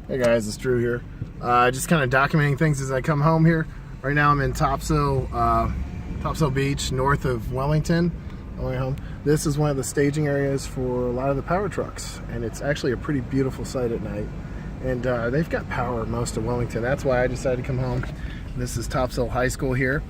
Hey guys, it's Drew here. Just kind of documenting things as I come home here. Right now I'm in Topsail Beach, north of Wellington, on my way home. This is one of the staging areas for a lot of the power trucks, and it's actually a pretty beautiful sight at night. And they've got power most of Wellington. That's why I decided to come home. This is Topsail High School here.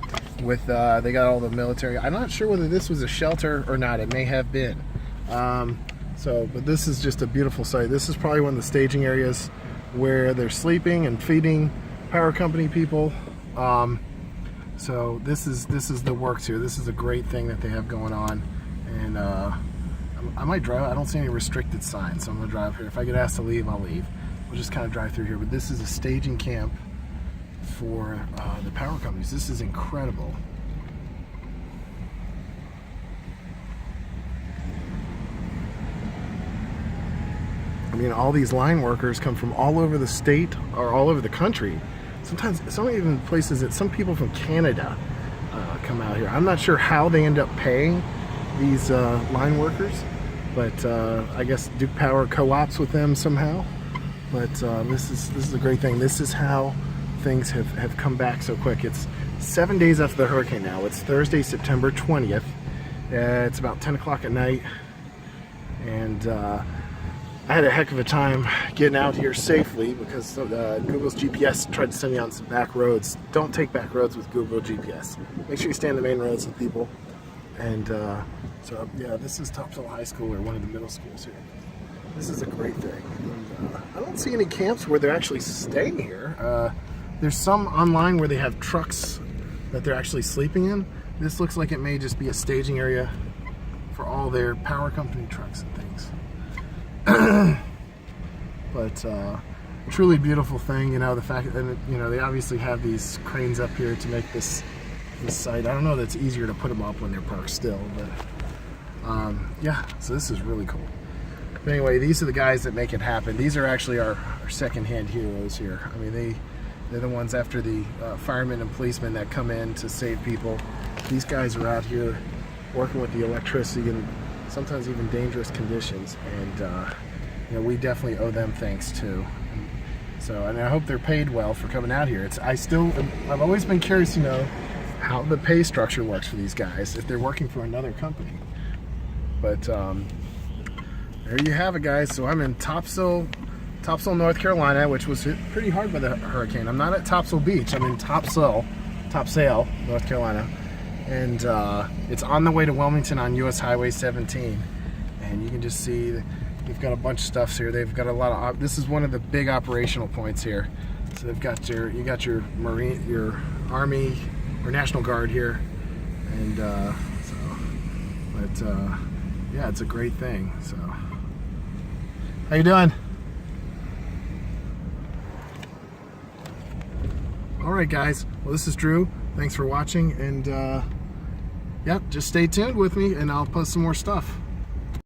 With they got all the military. I'm not sure whether this was a shelter or not. It may have been. But this is just a beautiful sight. This is probably one of the staging areas where they're sleeping and feeding power company people. So this is the works here. This is a great thing that they have going on, and I might drive. I don't see any restricted signs, so I'm gonna drive here. If I get asked to leave, I'll leave. We'll just kind of drive through here. But this is a staging camp for the power companies. This is incredible. I mean, all these line workers come from all over the state or all over the country. Sometimes, some even places that some people from Canada come out here. I'm not sure how they end up paying these line workers, but I guess Duke Power co-ops with them somehow. But this is a great thing. This is how things have come back so quick. It's 7 days after the hurricane now. It's Thursday, September 20th. It's about 10 o'clock at night, and I had a heck of a time getting out here safely because Google's GPS tried to send me on some back roads. Don't take back roads with Google GPS. Make sure you stay on the main roads with people. And so yeah, this is Topsail High School, or one of the middle schools here. This is a great thing. And, I don't see any camps where they're actually staying here. There's some online where they have trucks that they're actually sleeping in. This looks like it may just be a staging area for all their power company trucks and things. But truly beautiful thing, you know, the fact that, you know, they obviously have these cranes up here to make this site. I don't know that it's easier to put them up when they're parked still, but yeah, so this is really cool. But anyway, these are the guys that make it happen. These are actually our second-hand heroes here. I mean, they're the ones after the firemen and policemen that come in to save people. These guys are out here working with the electricity and sometimes even dangerous conditions, and you know, we definitely owe them thanks too. So, and I hope they're paid well for coming out here. I've always been curious to know how the pay structure works for these guys if they're working for another company. But there you have it, guys. So I'm in Topsail, North Carolina, which was hit pretty hard by the hurricane. I'm not at Topsail Beach. I'm in Topsail, North Carolina. And it's on the way to Wilmington on US Highway 17, and you can just see they've got a bunch of stuff here. They've got a lot of this is one of the big operational points here. So they've got your Marine, your Army or National Guard here, and yeah, it's a great thing. So how you doing? All right, guys. Well, this is Drew. Thanks for watching, and yep, just stay tuned with me and I'll post some more stuff.